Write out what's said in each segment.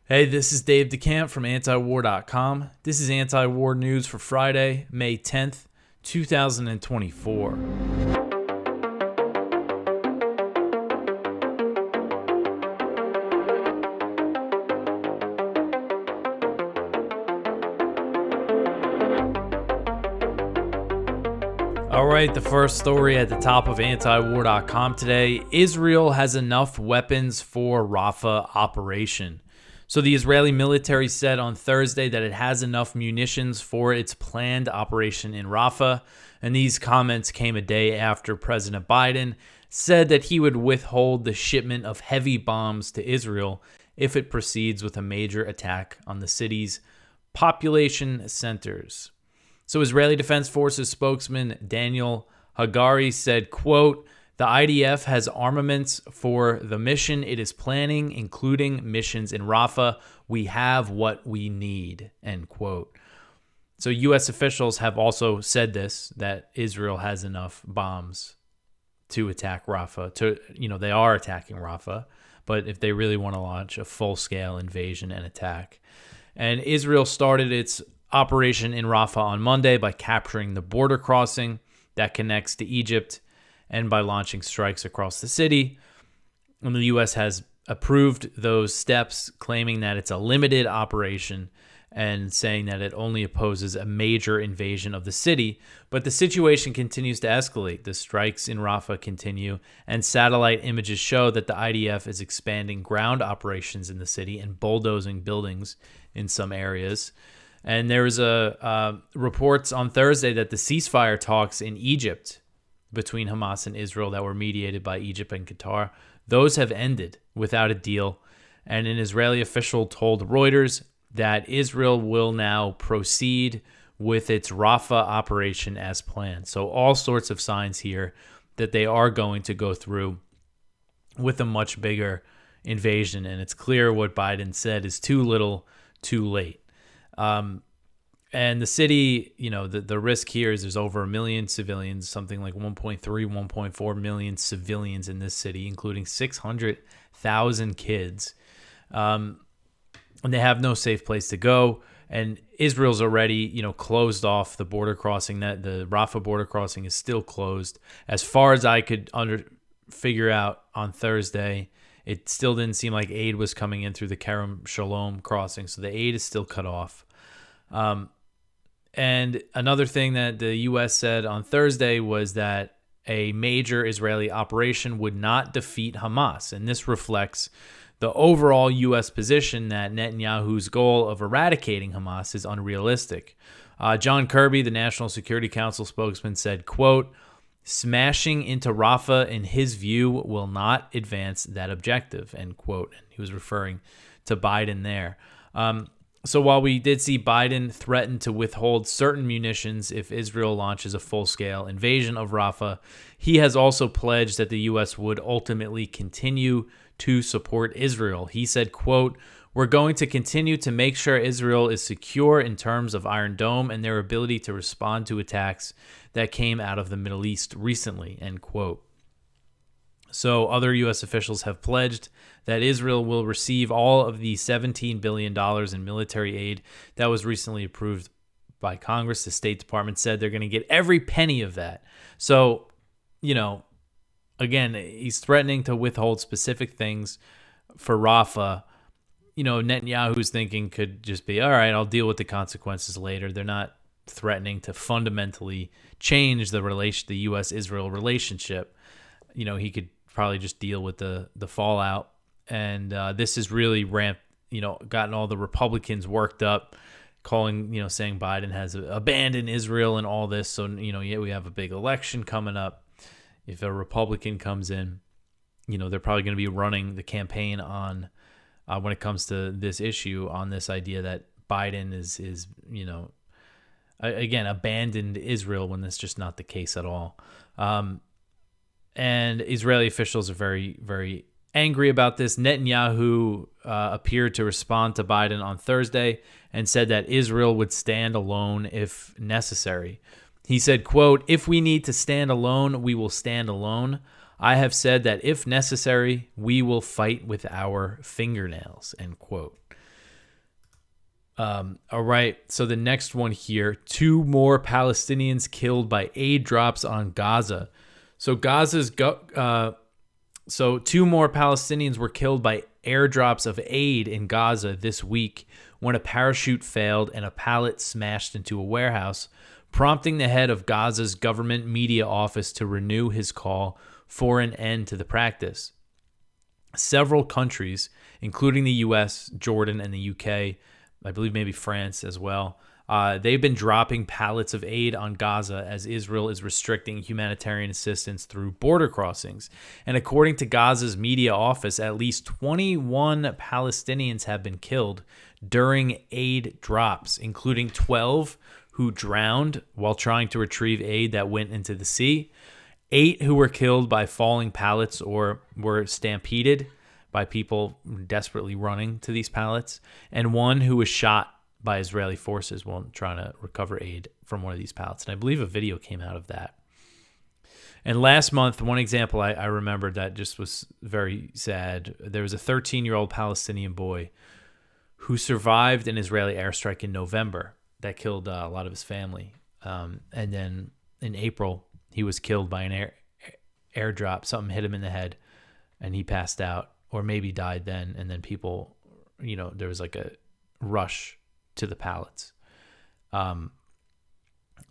Hey, this is Dave DeCamp from antiwar.com. This is anti-war news for Friday, May 10th, 2024. All right, the first story at the top of antiwar.com today. Israel has enough weapons for Rafah operation. So the Israeli military said on Thursday that it has enough munitions for its planned operation in Rafah. And these comments came a day after President Biden said that he would withhold the shipment of heavy bombs to Israel if it proceeds with a major attack on the city's population centers. So Israeli Defense Forces spokesman Daniel Hagari said, quote, "The IDF has armaments for the mission it is planning, including missions in Rafah. We have what we need," end quote. So U.S. officials have also said this, that Israel has enough bombs to attack Rafah. They are attacking Rafah, but if they really want to launch a full-scale invasion and attack. And Israel started its operation in Rafah on Monday by capturing the border crossing that connects to Egypt and by launching strikes across the city. And the U.S. has approved those steps, claiming that it's a limited operation and saying that it only opposes a major invasion of the city. But the situation continues to escalate. The strikes in Rafah continue, and satellite images show that the IDF is expanding ground operations in the city and bulldozing buildings in some areas. And there was reports on Thursday that the ceasefire talks in Egypt between Hamas and Israel that were mediated by Egypt and Qatar, those have ended without a deal. And an Israeli official told Reuters that Israel will now proceed with its Rafah operation as planned. So all sorts of signs here that they are going to go through with a much bigger invasion. And it's clear what Biden said is too little, too late. And the city, the risk here is there's over 1 million civilians, something like 1.3, 1.4 million civilians in this city, including 600,000 kids. And they have no safe place to go. And Israel's already, closed off the border crossing. That the Rafah border crossing is still closed. As far as I could figure out on Thursday, it still didn't seem like aid was coming in through the Kerem Shalom crossing. So the aid is still cut off. And another thing that the U.S. said on Thursday was that a major Israeli operation would not defeat Hamas. And this reflects the overall U.S. position that Netanyahu's goal of eradicating Hamas is unrealistic. John Kirby, the National Security Council spokesman, said, quote, "Smashing into Rafah, in his view, will not advance that objective," end quote. And he was referring to Biden there. So while we did see Biden threaten to withhold certain munitions if Israel launches a full-scale invasion of Rafah, he has also pledged that the U.S. would ultimately continue to support Israel. He said, quote, "We're going to continue to make sure Israel is secure in terms of Iron Dome and their ability to respond to attacks that came out of the Middle East recently," end quote. So other U.S. officials have pledged that Israel will receive all of the $17 billion in military aid that was recently approved by Congress. The State Department said they're going to get every penny of that. So, again, he's threatening to withhold specific things for Rafah. Netanyahu's thinking could just be, all right, I'll deal with the consequences later. They're not threatening to fundamentally change the U.S.-Israel relationship. He could probably just deal with the fallout. And this has really gotten all the Republicans worked up, saying Biden has abandoned Israel and all this. So, we have a big election coming up. If a Republican comes in, they're probably going to be running the campaign on, when it comes to this issue, on this idea that Biden is again, abandoned Israel, when that's just not the case at all. And Israeli officials are very, very angry about this. Netanyahu appeared to respond to Biden on Thursday and said that Israel would stand alone if necessary. He said, quote, "If we need to stand alone, we will stand alone. I have said that if necessary, we will fight with our fingernails," end quote. All right. So the next one here, 2 more Palestinians killed by aid drops on Gaza. So so 2 more Palestinians were killed by airdrops of aid in Gaza this week when a parachute failed and a pallet smashed into a warehouse, prompting the head of Gaza's government media office to renew his call for an end to the practice. Several countries, including the U.S., Jordan, and the U.K., I believe maybe France as well, they've been dropping pallets of aid on Gaza as Israel is restricting humanitarian assistance through border crossings. And according to Gaza's media office, at least 21 Palestinians have been killed during aid drops, including 12 who drowned while trying to retrieve aid that went into the sea, 8 who were killed by falling pallets or were stampeded by people desperately running to these pallets, and 1 who was shot by Israeli forces while trying to recover aid from one of these pallets. And I believe a video came out of that. And last month, one example I remembered that just was very sad. There was a 13-year-old Palestinian boy who survived an Israeli airstrike in November that killed a lot of his family. And then in April, he was killed by an airdrop. Something hit him in the head, and he passed out, or maybe died then. And then people, there was like a rush to the pallets.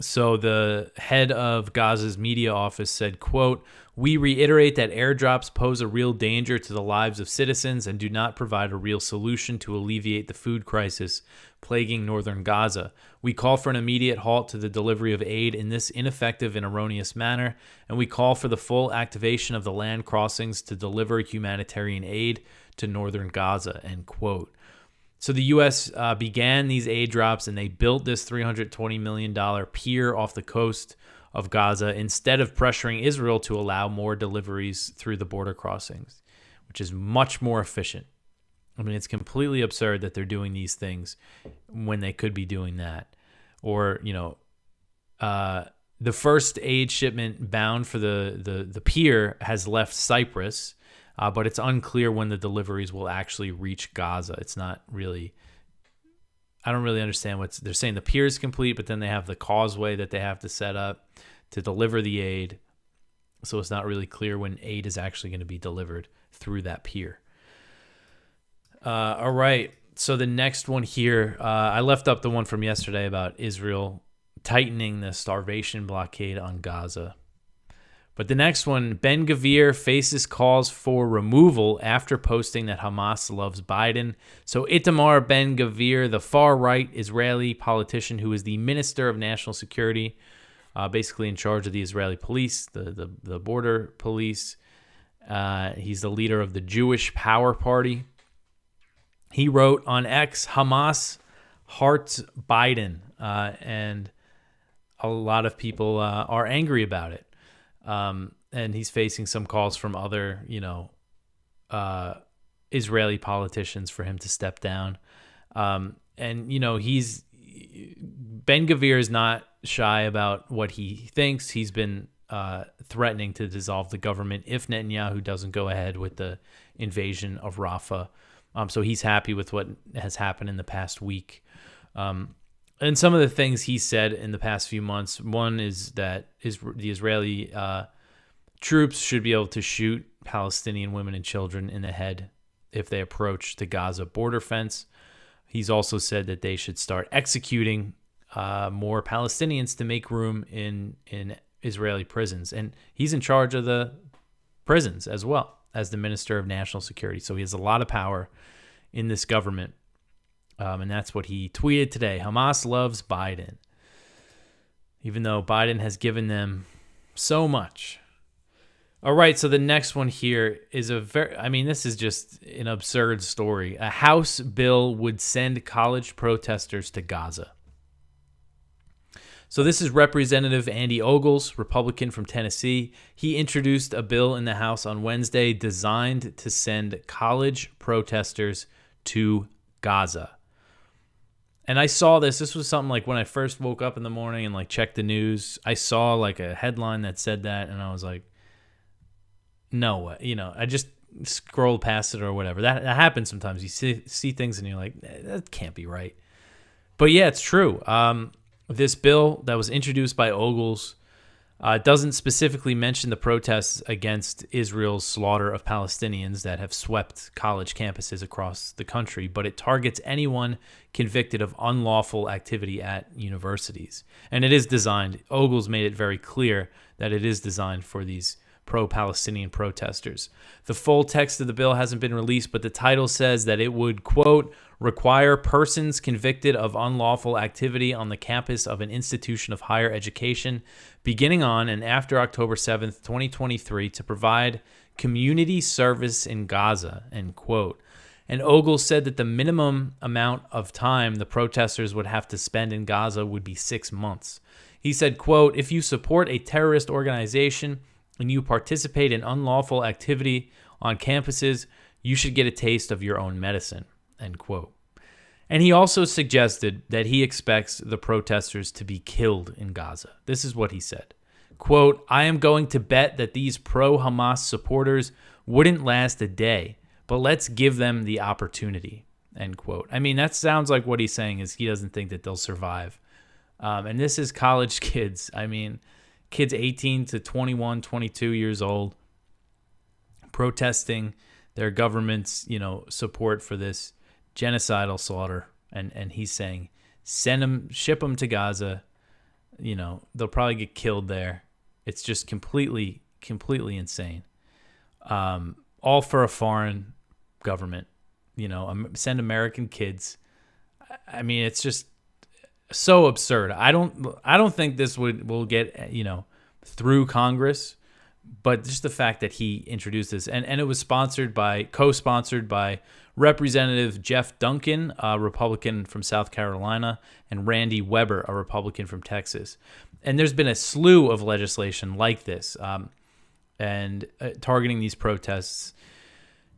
So the head of Gaza's media office said, quote, "We reiterate that airdrops pose a real danger to the lives of citizens and do not provide a real solution to alleviate the food crisis plaguing northern Gaza. We call for an immediate halt to the delivery of aid in this ineffective and erroneous manner, and we call for the full activation of the land crossings to deliver humanitarian aid to northern Gaza," end quote. So the U.S. began these aid drops, and they built this $320 million pier off the coast of Gaza instead of pressuring Israel to allow more deliveries through the border crossings, which is much more efficient. I mean, it's completely absurd that they're doing these things when they could be doing that. Or, the first aid shipment bound for the pier has left Cyprus, but it's unclear when the deliveries will actually reach Gaza. It's not really, I don't really understand they're saying. The pier is complete, but then they have the causeway that they have to set up to deliver the aid. So it's not really clear when aid is actually going to be delivered through that pier. All right. So the next one here, I left up the one from yesterday about Israel tightening the starvation blockade on Gaza. But the next one, Ben-Gvir faces calls for removal after posting that Hamas loves Biden. So Itamar Ben-Gvir, the far-right Israeli politician who is the Minister of National Security, basically in charge of the Israeli police, the border police. He's the leader of the Jewish Power Party. He wrote on X, "Hamas hearts Biden," and a lot of people are angry about it. And he's facing some calls from other, Israeli politicians for him to step down. And, Ben-Gvir is not shy about what he thinks. He's been threatening to dissolve the government if Netanyahu doesn't go ahead with the invasion of Rafah. So he's happy with what has happened in the past week. And some of the things he said in the past few months, one is that the Israeli troops should be able to shoot Palestinian women and children in the head if they approach the Gaza border fence. He's also said that they should start executing more Palestinians to make room in Israeli prisons. And he's in charge of the prisons as well as the Minister of National Security. So he has a lot of power in this government. And that's what he tweeted today. Hamas loves Biden, even though Biden has given them so much. All right, so the next one here is this is just an absurd story. A House bill would send college protesters to Gaza. So this is Representative Andy Ogles, Republican from Tennessee. He introduced a bill in the House on Wednesday designed to send college protesters to Gaza. And I saw this. This was something like when I first woke up in the morning and checked the news. I saw a headline that said that, and I was like, no way. I just scrolled past it or whatever. That happens sometimes. You see things and you're like, that can't be right. But yeah, it's true. This bill that was introduced by Ogles doesn't specifically mention the protests against Israel's slaughter of Palestinians that have swept college campuses across the country, but it targets anyone convicted of unlawful activity at universities. And it is designed, Ogles made it very clear that it is designed for these pro-Palestinian protesters. The full text of the bill hasn't been released, but the title says that it would, quote, require persons convicted of unlawful activity on the campus of an institution of higher education beginning on and after October 7th, 2023 to provide community service in Gaza, end quote. And Ogles said that the minimum amount of time the protesters would have to spend in Gaza would be 6 months. He said, quote, if you support a terrorist organization and you participate in unlawful activity on campuses, you should get a taste of your own medicine, end quote. And he also suggested that he expects the protesters to be killed in Gaza. This is what he said. Quote, I am going to bet that these pro-Hamas supporters wouldn't last a day, but let's give them the opportunity, end quote. I mean, that sounds like what he's saying is he doesn't think that they'll survive. And this is college kids. I mean, kids 18 to 21, 22 years old protesting their government's, support for this genocidal slaughter. And he's saying, ship them to Gaza. They'll probably get killed there. It's just completely insane. All for a foreign government, send American kids. I mean, it's just so absurd. I don't think this will get, through Congress, but just the fact that he introduced this and it was co-sponsored by Representative Jeff Duncan, a Republican from South Carolina, and Randy Weber, a Republican from Texas. And there's been a slew of legislation like this and targeting these protests.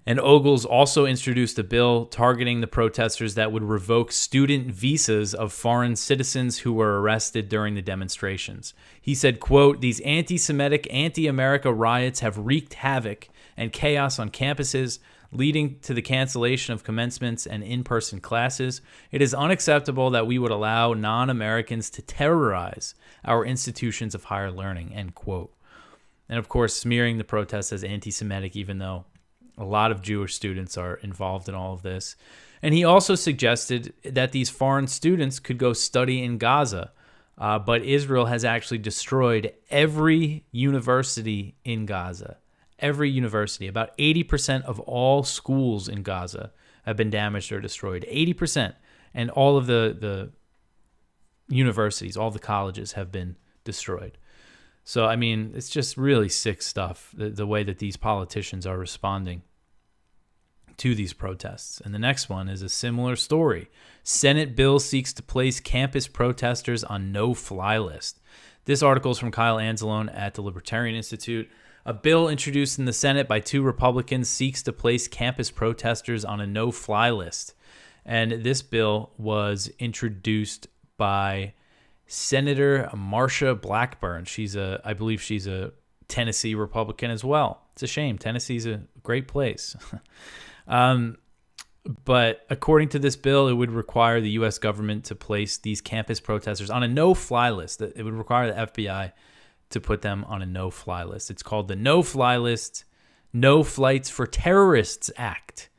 And Ogles also introduced a bill targeting the protesters that would revoke student visas of foreign citizens who were arrested during the demonstrations. He said, quote, these anti-Semitic, anti-America riots have wreaked havoc and chaos on campuses, leading to the cancellation of commencements and in-person classes. It is unacceptable that we would allow non-Americans to terrorize our institutions of higher learning, end quote. And of course, smearing the protests as anti-Semitic, even though a lot of Jewish students are involved in all of this. And he also suggested that these foreign students could go study in Gaza, but Israel has actually destroyed every university in Gaza. Every university. About 80% of all schools in Gaza have been damaged or destroyed. 80%. And all of the universities, all the colleges have been destroyed. So, I mean, it's just really sick stuff, the way that these politicians are responding to these protests. And the next one is a similar story. Senate bill seeks to place campus protesters on no-fly list. This article is from Kyle Anzalone at the Libertarian Institute. A bill introduced in the Senate by 2 Republicans seeks to place campus protesters on a no-fly list. And this bill was introduced by Senator Marsha Blackburn. I believe she's a Tennessee Republican as well. It's a shame. Tennessee's a great place. But according to this bill, it would require the U.S. government to place these campus protesters on a no-fly list. It would require the FBI to put them on a no-fly list. It's called the No-Fly List, No Flights for Terrorists Act.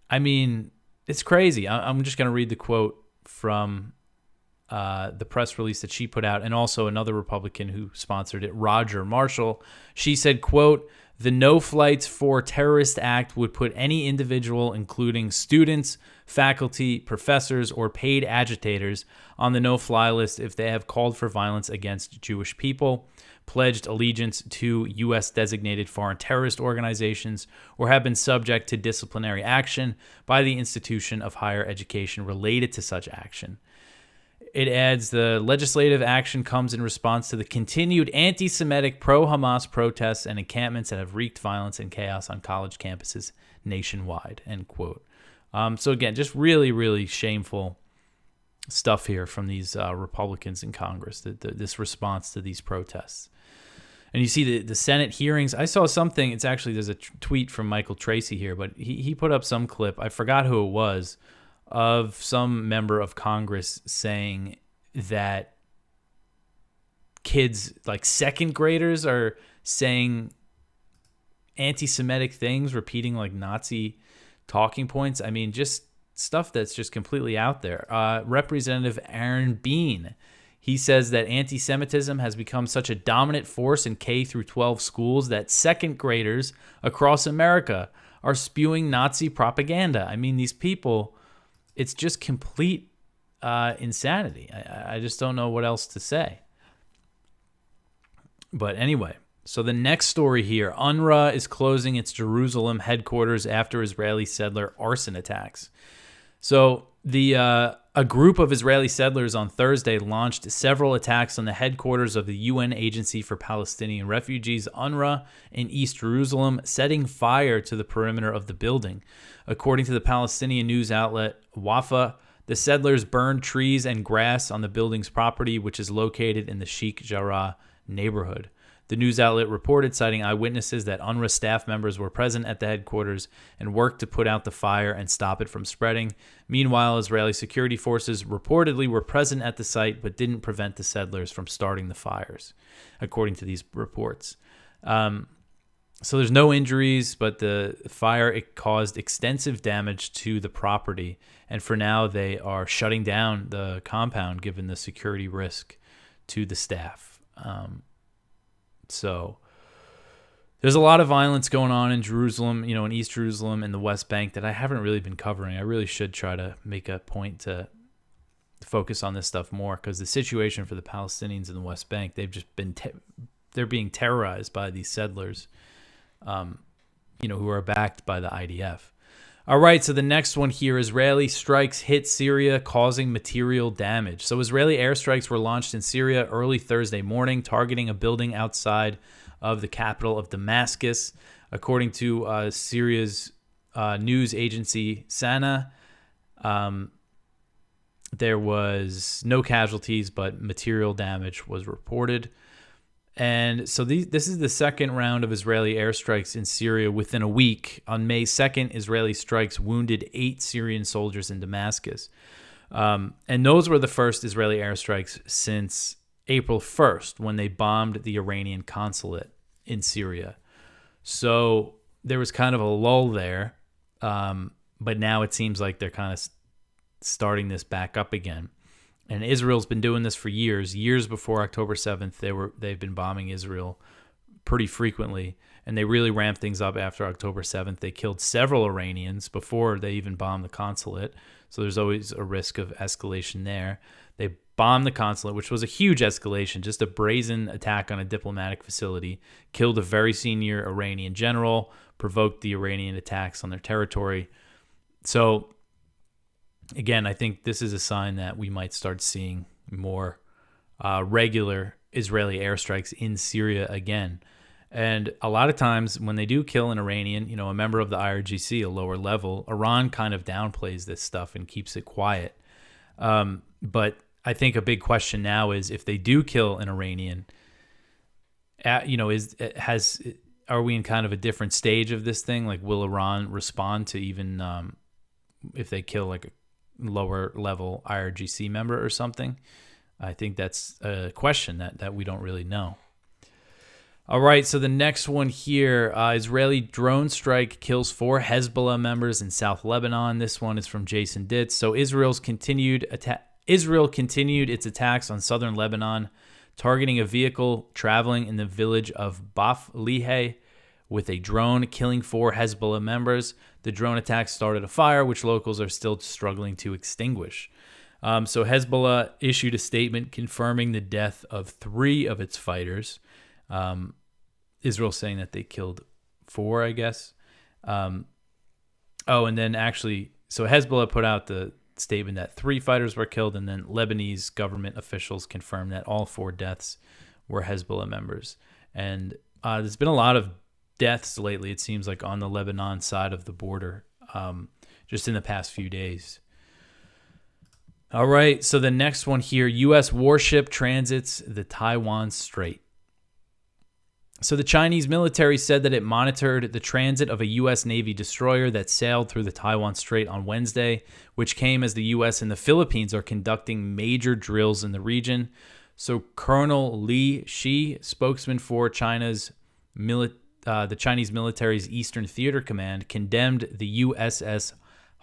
I mean, it's crazy. I'm just going to read the quote from the press release that she put out, and also another Republican who sponsored it, Roger Marshall. She said, quote, the No Flights for Terrorist Act would put any individual, including students, faculty, professors, or paid agitators, on the no-fly list if they have called for violence against Jewish people, pledged allegiance to U.S. designated foreign terrorist organizations, or have been subject to disciplinary action by the institution of higher education related to such action. It adds the legislative action comes in response to the continued anti-Semitic pro-Hamas protests and encampments that have wreaked violence and chaos on college campuses nationwide, end quote. So again, just really, really shameful stuff here from these Republicans in Congress, this response to these protests. And you see the Senate hearings. I saw something, there's a tweet from Michael Tracy here, but he put up some clip. I forgot who it was. of some member of Congress saying that kids, like second graders, are saying anti-Semitic things, repeating like Nazi talking points. I mean, just stuff that's just completely out there. Representative Aaron Bean, he says that anti-Semitism has become such a dominant force in K through 12 schools that second graders across America are spewing Nazi propaganda. I mean, these people, it's just complete insanity. I just don't know what else to say. But anyway, so the next story here, UNRWA is closing its Jerusalem headquarters after Israeli settler arson attacks. So a group of Israeli settlers on Thursday launched several attacks on the headquarters of the UN Agency for Palestinian Refugees, UNRWA, in East Jerusalem, setting fire to the perimeter of the building. According to the Palestinian news outlet Rafah, the settlers burned trees and grass on the building's property, which is located in the Sheikh Jarrah neighborhood. The news outlet reported, citing eyewitnesses, that UNRWA staff members were present at the headquarters and worked to put out the fire and stop it from spreading. Meanwhile, Israeli security forces reportedly were present at the site but didn't prevent the settlers from starting the fires, according to these reports. So there's no injuries, but the fire, it caused extensive damage to the property. And for now, they are shutting down the compound given the security risk to the staff. So there's a lot of violence going on in Jerusalem, in East Jerusalem and the West Bank that I haven't really been covering. I really should try to make a point to focus on this stuff more, because the situation for the Palestinians in the West Bank, they've just been, they're being terrorized by these settlers, who are backed by the IDF. All right, so the next one here, Israeli strikes hit Syria, causing material damage. So Israeli airstrikes were launched in Syria early Thursday morning, targeting a building outside of the capital of Damascus. According to Syria's news agency, Sana, there was no casualties, but material damage was reported. And so this is the second round of Israeli airstrikes in Syria within a week. On May 2nd, Israeli strikes wounded 8 Syrian soldiers in Damascus. And those were the first Israeli airstrikes since April 1st, when they bombed the Iranian consulate in Syria. So there was kind of a lull there. But now it seems like they're kind of starting this back up again. And Israel's been doing this for years. Years before October 7th, they've been bombing Israel pretty frequently, and they really ramped things up after October 7th. They killed several Iranians before they even bombed the consulate, so there's always a risk of escalation there. They bombed the consulate, which was a huge escalation, just a brazen attack on a diplomatic facility, killed a very senior Iranian general, provoked the Iranian attacks on their territory. So again, I think this is a sign that we might start seeing more regular Israeli airstrikes in Syria again. And a lot of times when they do kill an Iranian, a member of the IRGC, a lower level, Iran kind of downplays this stuff and keeps it quiet. But I think a big question now is, if they do kill an Iranian, are we in kind of a different stage of this thing? Like, will Iran respond to even if they kill like a lower level IRGC member or something? I think that's a question that we don't really know. All right, so the next one here, Israeli drone strike kills 4 Hezbollah members in South Lebanon. This one is from Jason Ditz. So Israel continued its attacks on southern Lebanon, targeting a vehicle traveling in the village of Baf Lihe with a drone, killing 4 Hezbollah members. The drone attack started a fire, which locals are still struggling to extinguish. So Hezbollah issued a statement confirming the death of 3 of its fighters. Israel saying that they killed 4, I guess. And then actually, so Hezbollah put out the statement that 3 fighters were killed, and then Lebanese government officials confirmed that all 4 deaths were Hezbollah members. And there's been a lot of deaths lately, it seems like, on the Lebanon side of the border, just in the past few days. All right, so the next one here, U.S. warship transits the Taiwan Strait. So the Chinese military said that it monitored the transit of a U.S. Navy destroyer that sailed through the Taiwan Strait on Wednesday, which came as the U.S. and the Philippines are conducting major drills in the region. So Colonel Li Shi, spokesman for the Chinese military's Eastern Theater Command, condemned the USS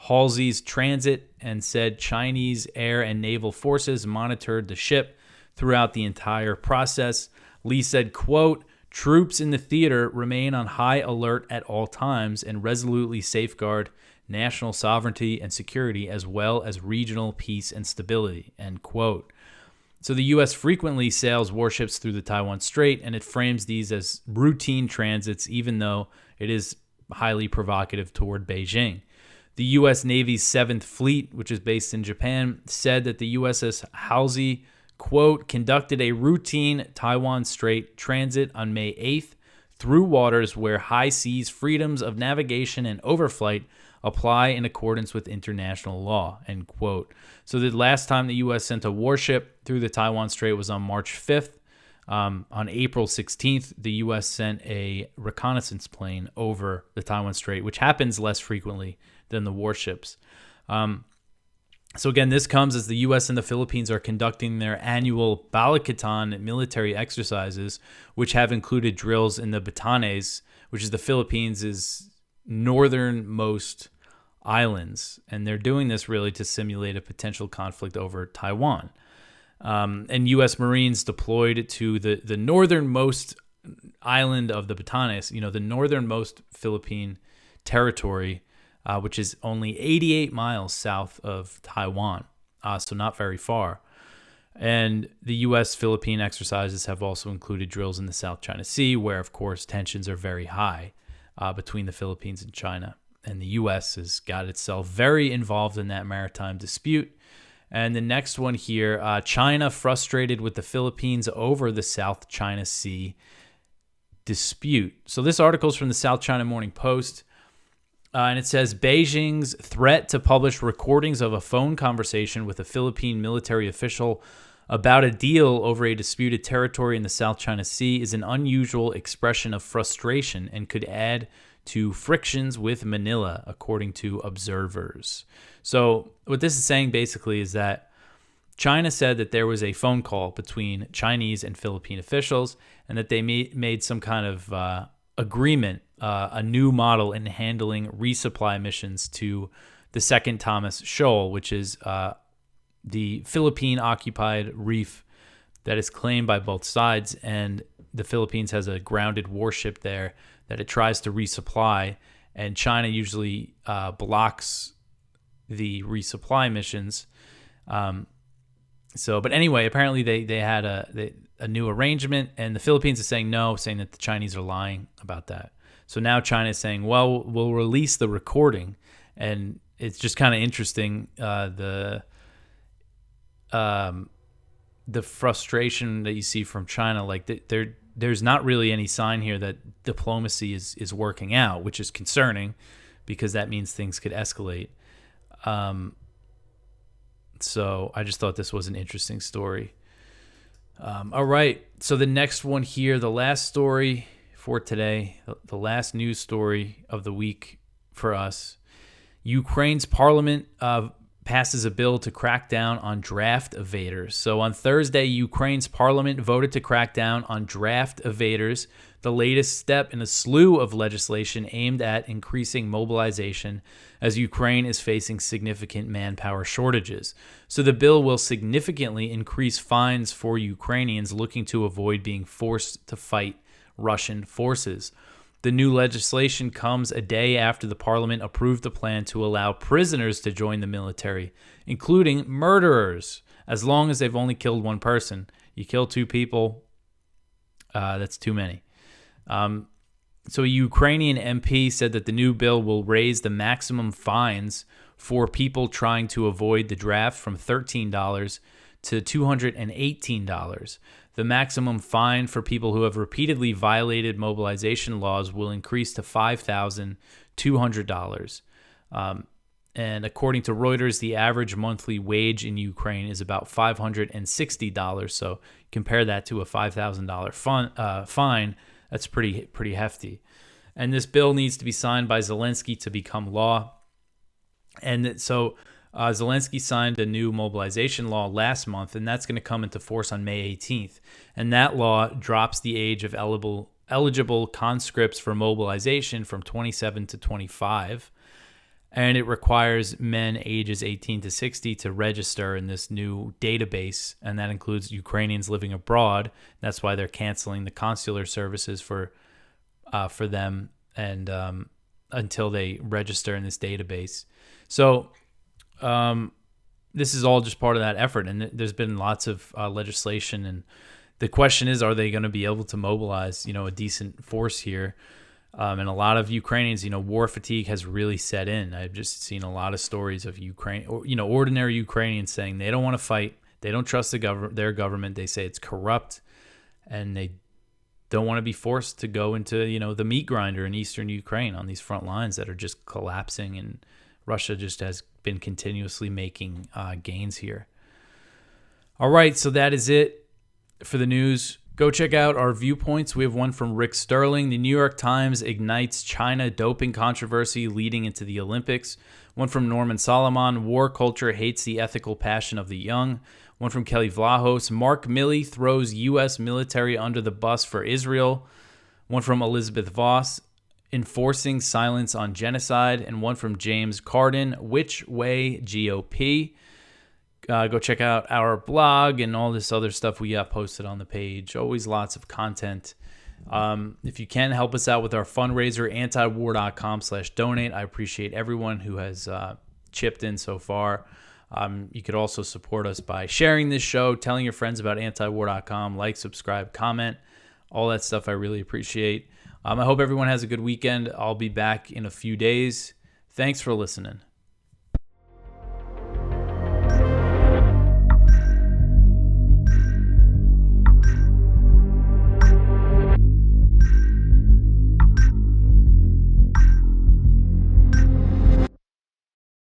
Halsey's transit and said Chinese air and naval forces monitored the ship throughout the entire process. Li said, quote, "Troops in the theater remain on high alert at all times and resolutely safeguard national sovereignty and security as well as regional peace and stability," end quote. So the U.S. frequently sails warships through the Taiwan Strait, and it frames these as routine transits, even though it is highly provocative toward Beijing. The U.S. Navy's 7th Fleet, which is based in Japan, said that the USS Halsey, quote, "conducted a routine Taiwan Strait transit on May 8th through waters where high seas freedoms of navigation and overflight apply in accordance with international law," end quote. So the last time the U.S. sent a warship through the Taiwan Strait was on March 5th. On April 16th, the U.S. sent a reconnaissance plane over the Taiwan Strait, which happens less frequently than the warships. So again, this comes as the U.S. and the Philippines are conducting their annual Balikatan military exercises, which have included drills in the Batanes, which is the Philippines' northernmost islands. And they're doing this really to simulate a potential conflict over Taiwan. And U.S. Marines deployed to the northernmost island of the Batanes, the northernmost Philippine territory, which is only 88 miles south of Taiwan, so not very far. And the U.S.-Philippine exercises have also included drills in the South China Sea, where, of course, tensions are very high between the Philippines and China. And the U.S. has got itself very involved in that maritime dispute. And the next one here, China frustrated with the Philippines over the South China Sea dispute. So this article is from the South China Morning Post. And it says, Beijing's threat to publish recordings of a phone conversation with a Philippine military official about a deal over a disputed territory in the South China Sea is an unusual expression of frustration and could add to frictions with Manila, according to observers. So what this is saying basically is that China said that there was a phone call between Chinese and Philippine officials and that they made some kind of agreement, a new model in handling resupply missions to the Second Thomas Shoal, which is the Philippine-occupied reef that is claimed by both sides, and the Philippines has a grounded warship there that it tries to resupply, and China usually blocks the resupply missions. But anyway, apparently they had a new arrangement, and the Philippines is saying no, saying that the Chinese are lying about that. So now China is saying, well, we'll release the recording, and it's just kind of interesting the frustration that you see from China. Like there's not really any sign here that diplomacy is working out, which is concerning because that means things could escalate. So I just thought this was an interesting story. All right, so the next one here, the last story for today, the last news story of the week for us. Ukraine's parliament passes a bill to crack down on draft evaders. So on Thursday, Ukraine's parliament voted to crack down on draft evaders, the latest step in a slew of legislation aimed at increasing mobilization as Ukraine is facing significant manpower shortages. So the bill will significantly increase fines for Ukrainians looking to avoid being forced to fight Russian forces. The new legislation comes a day after the parliament approved a plan to allow prisoners to join the military, including murderers, as long as they've only killed one person. You kill two people, that's too many. So a Ukrainian MP said that the new bill will raise the maximum fines for people trying to avoid the draft from $13 to $218. The maximum fine for people who have repeatedly violated mobilization laws will increase to $5,200. And according to Reuters, the average monthly wage in Ukraine is about $560. So compare that to a $5,000 fine. That's pretty hefty. And this bill needs to be signed by Zelensky to become law. And so Zelensky signed a new mobilization law last month, and that's going to come into force on May 18th. And that law drops the age of eligible conscripts for mobilization from 27 to 25. And it requires men ages 18 to 60 to register in this new database, and that includes Ukrainians living abroad. That's why they're canceling the consular services for them and until they register in this database. So this is all just part of that effort, and there's been lots of legislation. And the question is, are they going to be able to mobilize, a decent force here? And a lot of Ukrainians, war fatigue has really set in. I've just seen a lot of stories of ordinary Ukrainians saying they don't want to fight. They don't trust their government. They say it's corrupt, and they don't want to be forced to go into, the meat grinder in eastern Ukraine on these front lines that are just collapsing. And Russia just has been continuously making gains here. All right, so that is it for the news. Go check out our Viewpoints. We have one from Rick Sterling. The New York Times ignites China doping controversy leading into the Olympics. One from Norman Solomon. War culture hates the ethical passion of the young. One from Kelly Vlahos. Mark Milley throws U.S. military under the bus for Israel. One from Elizabeth Voss. Enforcing silence on genocide. And one from James Carden. Which way GOP? Go check out our blog and all this other stuff we got posted on the page. Always lots of content. If you can help us out with our fundraiser, antiwar.com/donate. I appreciate everyone who has chipped in so far. You could also support us by sharing this show, telling your friends about antiwar.com, like, subscribe, comment, all that stuff I really appreciate. I hope everyone has a good weekend. I'll be back in a few days. Thanks for listening.